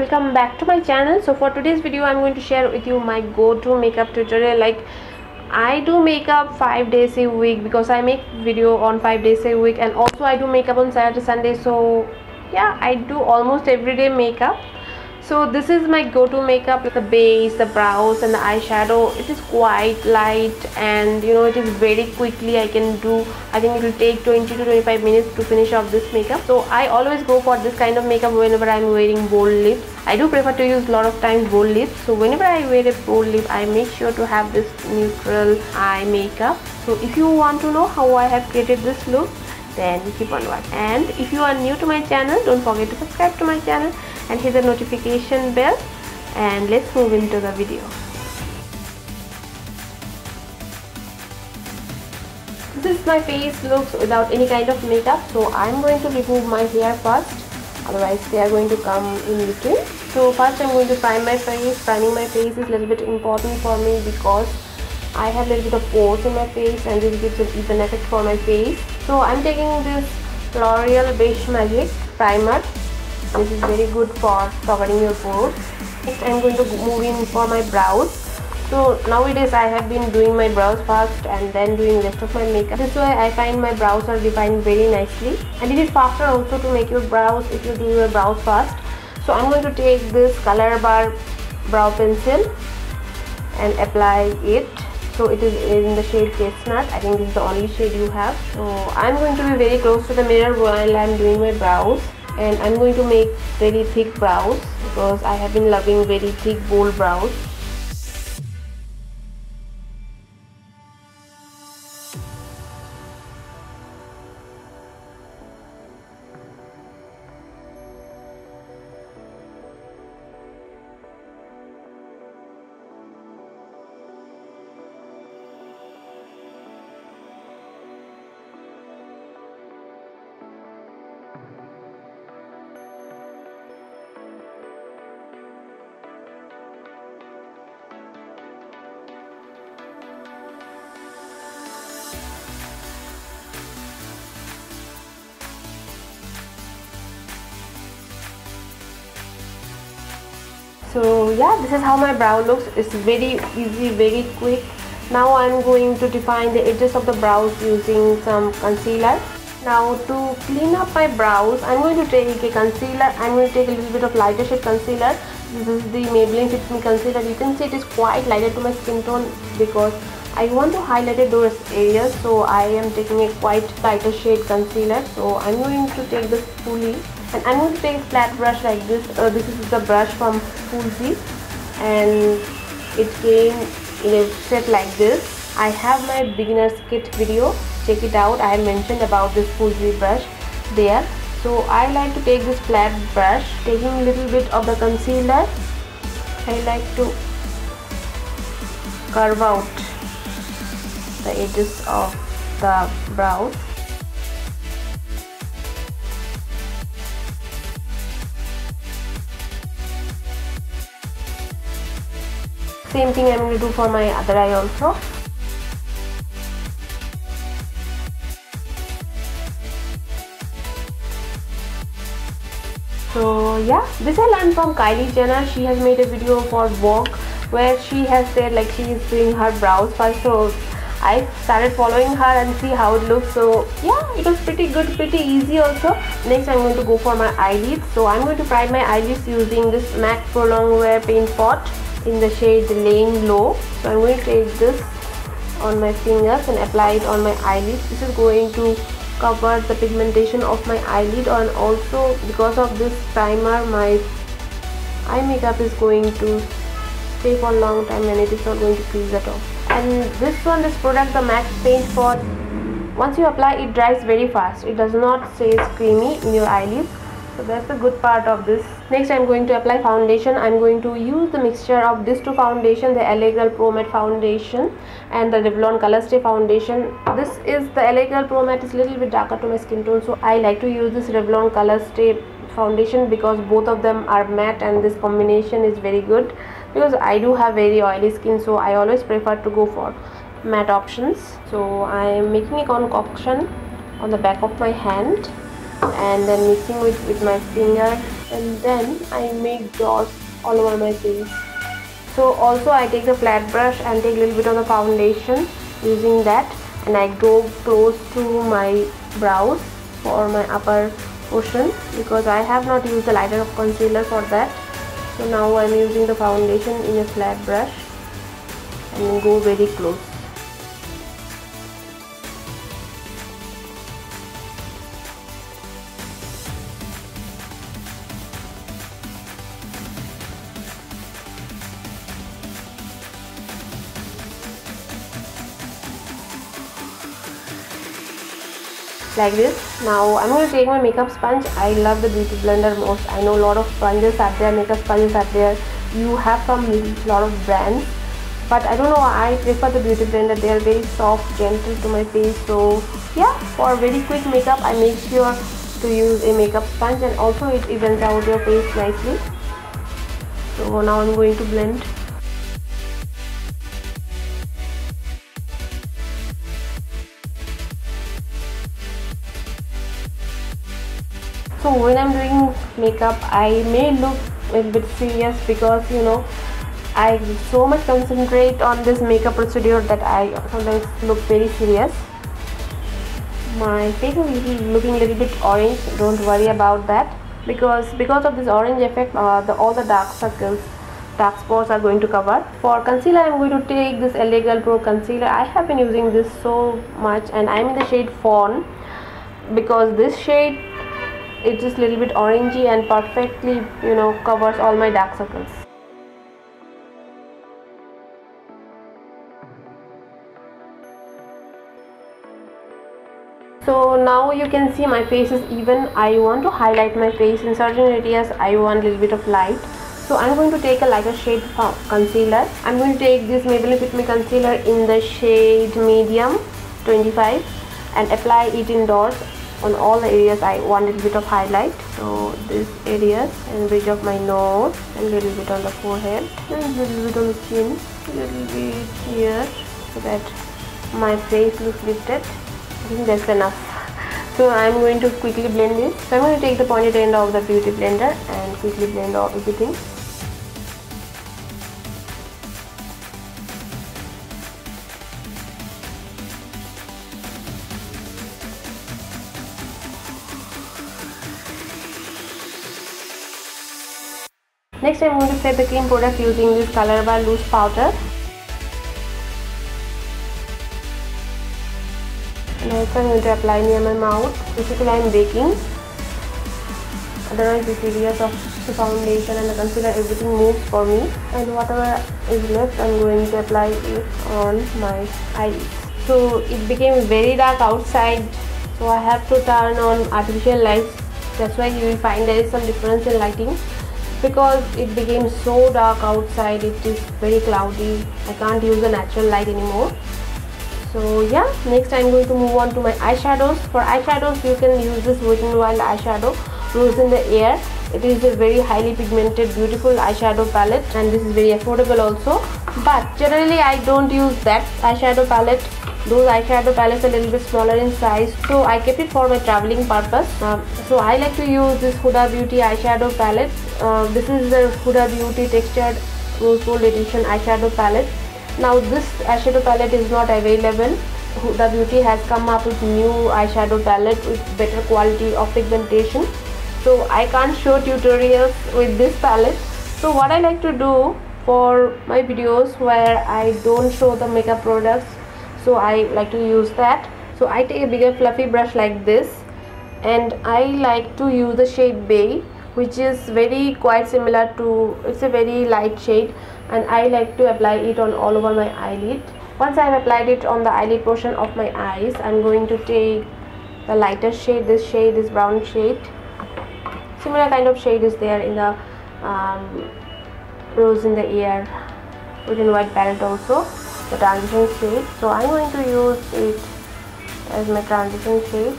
welcome back to my channel. So for today's video I'm going to share with you my go-to makeup tutorial. Like, I do makeup 5 days a week because I make video on 5 days a week, and also I do makeup on Saturday, Sunday. So yeah, I do almost everyday makeup. So this is my go-to makeup, the base, the brows and the eyeshadow. It is quite light, and you know, it is very quickly I can do. I think it will take 20 to 25 minutes to finish off this makeup. So I always go for this kind of makeup whenever I'm wearing bold lips. I do prefer to use a lot of times bold lips. So whenever I wear a bold lip, I make sure to have this neutral eye makeup. So if you want to know how I have created this look, then keep on watching. And if you are new to my channel, don't forget to subscribe to my channel and hit the notification bell, and let's move into the video. This is my face looks without any kind of makeup. So I'm going to remove my hair first, otherwise they are going to come in between. So first I'm going to prime my face. Priming my face is a little bit important for me because I have a little bit of pores in my face, and this gives an even effect for my face. So I'm taking this L'Oreal Beige Magique primer. This is very good for covering your pores. Next I'm going to move in for my brows. So nowadays I have been doing my brows first and then doing rest of my makeup. This way I find my brows are defined very nicely, and it is faster also to make your brows if you do your brows first. So I'm going to take this Colorbar brow pencil and apply it. So it is in the shade Chestnut. I think this is the only shade you have. So I'm going to be very close to the mirror while I'm doing my brows, and I'm going to make very thick brows because I have been loving very thick bold brows. So yeah, this is how my brow looks. It's very easy, very quick. Now I'm going to define the edges of the brows using some concealer. Now to clean up my brows, I'm going to take a concealer. I'm going to take a little bit of lighter shade concealer. This is the Maybelline Fit Me concealer. You can see it is quite lighter to my skin tone because I want to highlight those areas. So I am taking a quite lighter shade concealer. So I'm going to take this fully. And I'm going to take a flat brush like this. This is the brush from Fuji, and it came in a set like this. I have my beginner's kit video. Check it out. I have mentioned about this Fuji brush there. So I like to take this flat brush, taking a little bit of the concealer. I like to curve out the edges of the brows. Same thing I'm going to do for my other eye also. So yeah, this I learned from Kylie Jenner. She has made a video for Vogue where she has said like she is doing her brows first. So I started following her and see how it looks. So yeah, it was pretty good, pretty easy also. Next I'm going to go for my eyelids. So I'm going to prime my eyelids using this M.A.C Longwear paint pot in the shade Laying Low. So I'm going to take this on my fingers and apply it on my eyelids. This is going to cover the pigmentation of my eyelid, and also because of this primer my eye makeup is going to stay for a long time and it is not going to crease at all. And this product, the M.A.C paint pot, once you apply it dries very fast. It does not stay creamy in your eyelids. So that's the good part of this. Next I'm going to apply foundation. I'm going to use the mixture of these two foundations, the L'Oreal Pro Matte foundation and the Revlon Colorstay foundation. This is the L'Oreal Pro Matte is a little bit darker to my skin tone, so I like to use this Revlon Colorstay foundation because both of them are matte and this combination is very good. Because I do have very oily skin, so I always prefer to go for matte options. So I am making a concoction on the back of my hand and then mixing with my finger and then I make dots all over my face. So also I take the flat brush and take a little bit of the foundation using that, and I go close to my brows for my upper portion, because I have not used the lighter of concealer for that. So now I'm using the foundation in a flat brush and go very close. Like this. Now I'm going to take my makeup sponge. I love the beauty blender most. I know a lot of sponges are there, makeup sponges are there. You have from lot of brands, but I don't know, I prefer the beauty blender. They are very soft, gentle to my face. So yeah, for very quick makeup I make sure to use a makeup sponge, and also it evens out your face nicely. So now I'm going to blend. So when I'm doing makeup, I may look a bit serious, because you know, I so much concentrate on this makeup procedure that I sometimes look very serious. My face is looking a little bit orange. Don't worry about that, because of this orange effect, all the dark circles, dark spots are going to cover. For concealer, I'm going to take this LA Girl Pro concealer. I have been using this so much, and I'm in the shade Fawn, because this shade, it's just a little bit orangey and perfectly, you know, covers all my dark circles. So now you can see my face is even. I want to highlight my face in certain areas. I want a little bit of light. So I'm going to take a lighter shade concealer. I'm going to take this Maybelline Fit Me concealer in the shade medium 25 and apply it in dots on all the areas I want a little bit of highlight. So these areas, and bridge of my nose, and a little bit on the forehead, and a little bit on the chin, a little bit here, so that my face looks lifted. I think that's enough. So I'm going to quickly blend this. So I'm going to take the pointed end of the beauty blender and quickly blend all everything. Next, I'm going to set the cream product using this Colorbar loose powder. And also I'm going to apply near my mouth. Basically, I'm baking. Otherwise, these areas of the foundation and the concealer, everything moves for me. And whatever is left, I'm going to apply it on my eyes. So it became very dark outside, so I have to turn on artificial lights. That's why you will find there is some difference in lighting, because it became so dark outside. It is very cloudy. I can't use the natural light anymore. So yeah, next I'm going to move on to my eyeshadows. For eyeshadows, you can use this Wet n Wild eyeshadow, Rose in the Air. It is a very highly pigmented, beautiful eyeshadow palette, and this is very affordable also. But generally I don't use that eyeshadow palette. Those eyeshadow palettes are a little bit smaller in size, so I kept it for my traveling purpose. So I like to use this Huda Beauty eyeshadow palette. This is the Huda Beauty Textured Rose Gold Edition eyeshadow palette. Now this eyeshadow palette is not available. Huda Beauty has come up with new eyeshadow palette with better quality of pigmentation. So I can't show tutorials with this palette. So what I like to do for my videos where I don't show the makeup products, so I like to use that. So I take a bigger fluffy brush like this, and I like to use the shade Beige, which is very quite similar to, it's a very light shade, and I like to apply it on all over my eyelid. Once I have applied it on the eyelid portion of my eyes, I'm going to take the lighter shade, this brown shade. Similar kind of shade is there in the Rose in the Air Wet n Wild palette also, the transition shade. So I'm going to use it as my transition shade.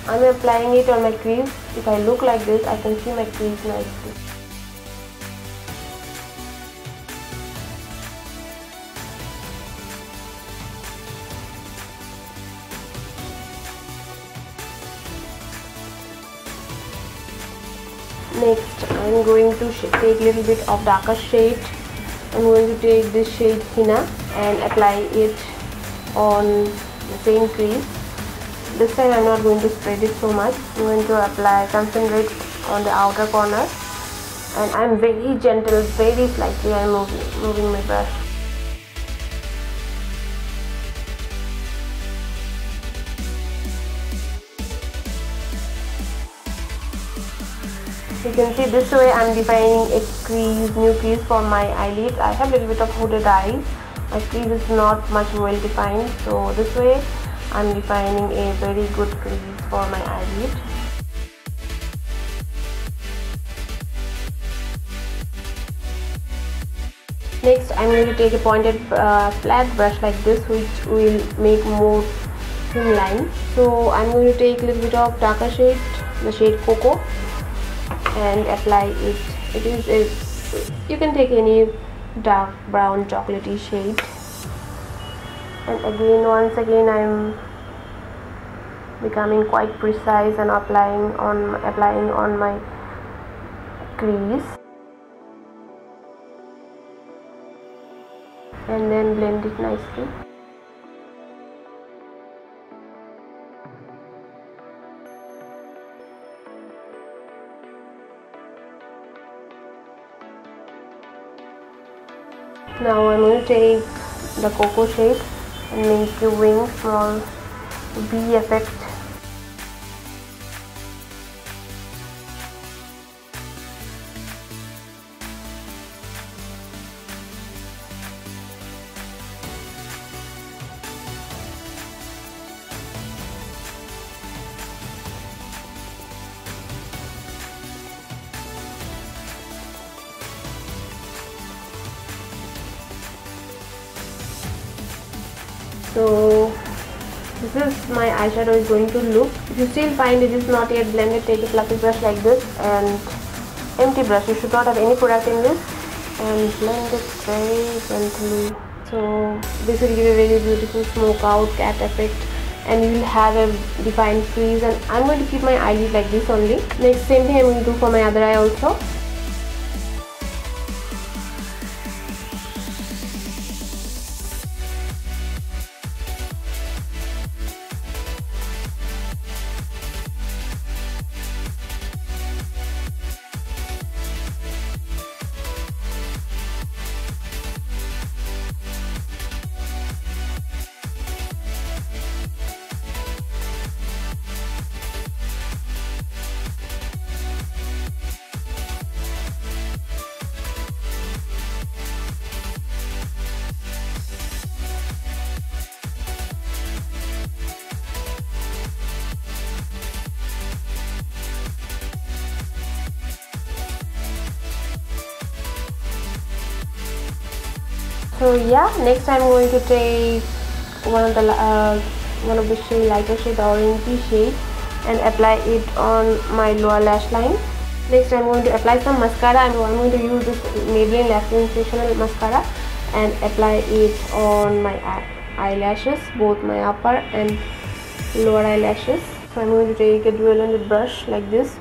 I'm applying it on my crease. If I look like this, I can see my crease nicely. Next I'm going to take a little bit of darker shade. I'm going to take this shade Hina and apply it on the same crease. This time I'm not going to spread it so much. I'm going to apply concentrate on the outer corner, and I'm very gentle, very slightly I'm moving my brush. You can see this way I'm defining a crease, new crease for my eyelids. I have a little bit of hooded eyes. My crease is not much well defined, so this way I'm defining a very good crease for my eyelid. Next I'm going to take a pointed flat brush like this, which will make more thin line. So I'm going to take a little bit of darker shade, the shade Cocoa, and apply it. It is you can take any dark brown chocolatey shade, and again once again I'm becoming quite precise and applying on my crease, and then blend it nicely. Now I'm going to take the Cocoa shade and make a wing, small V effect. So this is my eyeshadow is going to look. If you still find it is not yet blended, take a fluffy brush like this and empty brush. You should not have any product in this, and blend it very gently. So this will give a very beautiful smoke out cat effect, and you will have a defined crease. And I'm going to keep my eyelid like this only. Next, same thing I'm going to do for my other eye also. So yeah, next I'm going to take one of the shade, lighter shade, the orangey shade, and apply it on my lower lash line. Next I'm going to apply some mascara, and I'm going to use this Maybelline Lash Sensational mascara and apply it on my eyelashes, both my upper and lower eyelashes. So I'm going to take a dual-ended brush like this.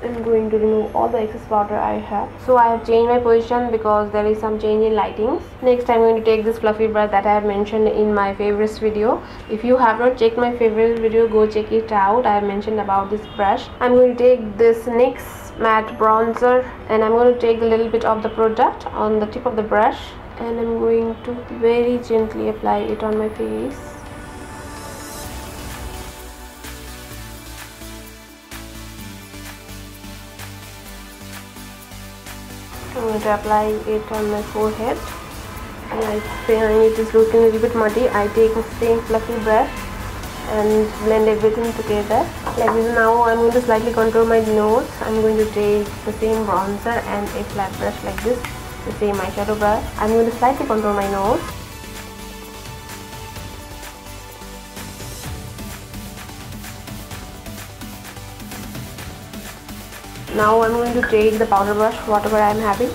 I'm going to remove all the excess powder I have. So I have changed my position because there is some change in lightings. Next I'm going to take this fluffy brush that I have mentioned in my favorites video. If you have not checked my favorite video, go check it out. I have mentioned about this brush. I'm going to take this NYX matte bronzer, and I'm going to take a little bit of the product on the tip of the brush, and I'm going to very gently apply it on my face. I'm going to apply it on my forehead, and I find it is looking a little bit muddy. I take the same fluffy brush and blend everything together like this. Now I'm going to slightly contour my nose. I'm going to take the same bronzer and a flat brush like this, the same eyeshadow brush. I'm going to slightly contour my nose. Now I'm going to take the powder brush, whatever I'm having,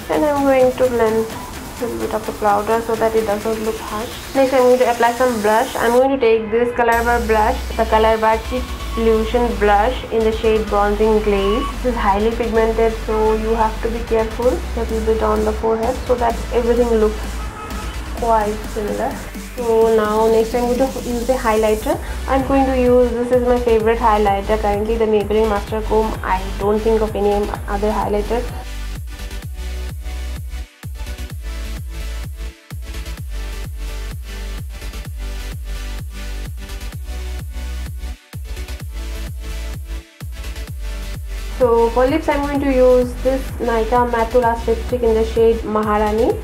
and I'm going to blend a little bit of the powder so that it doesn't look harsh. Next I'm going to apply some blush. I'm going to take this Colorbar blush, the Colorbar Cheekillusion blush in the shade Bronzing Glaze. This is highly pigmented, so you have to be careful a little bit on the forehead so that everything looks quite similar. So now next I'm going to use a highlighter. I'm going to use, this is my favorite highlighter currently, the Maybelline Master Comb. I don't think of any other highlighter. So for lips I'm going to use this Nykaa Matte Lash lipstick in the shade Maharani.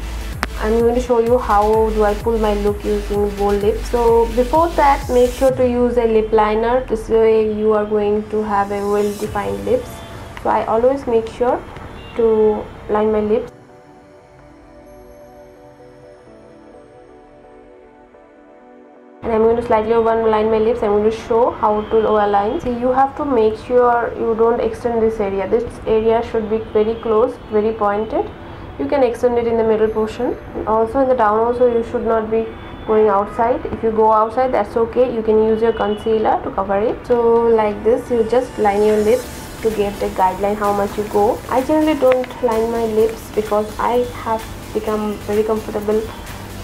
I'm going to show you how do I pull my look using bold lips. So before that, make sure to use a lip liner. This way you are going to have a well defined lips. So I always make sure to line my lips. And I'm going to slightly overline my lips. I'm going to show how to overline. See, you have to make sure you don't extend this area. This area should be very close, very pointed. You can extend it in the middle portion, and also in the down also you should not be going outside. If you go outside, that's okay. You can use your concealer to cover it. So like this, you just line your lips to get a guideline how much you go. I generally don't line my lips because I have become very comfortable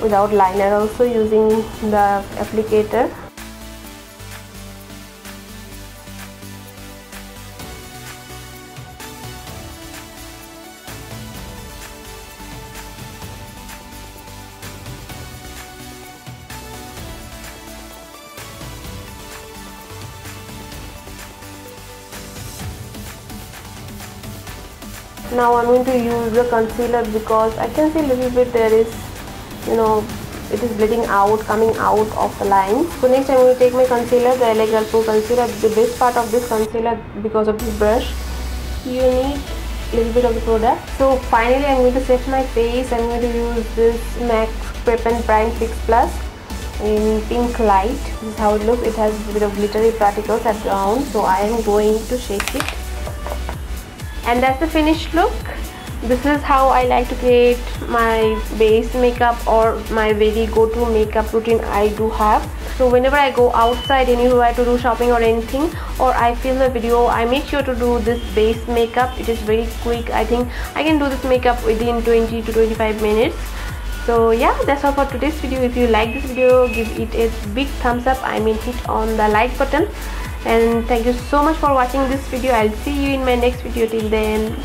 without liner, also using the applicator. Now I'm going to use the concealer because I can see a little bit there is, it is bleeding out, coming out of the lines. So next I'm going to take my concealer, the LA Girl Pro concealer. The best part of this concealer, because of this brush, you need a little bit of the product. So finally I'm going to set my face. I'm going to use this M.A.C Prep and Prime Fix Plus in pink light. This is how it looks. It has a bit of glittery particles at ground, so I am going to shake it. And that's the finished look. This is how I like to create my base makeup or my very go-to makeup routine I do have. So whenever I go outside anywhere to do shopping or anything, or I film a video, I make sure to do this base makeup. It is very quick. I think I can do this makeup within 20 to 25 minutes. So yeah, that's all for today's video. If you like this video, give it a big thumbs up. Hit on the like button. And thank you so much for watching this video. I'll see you in my next video. Till then,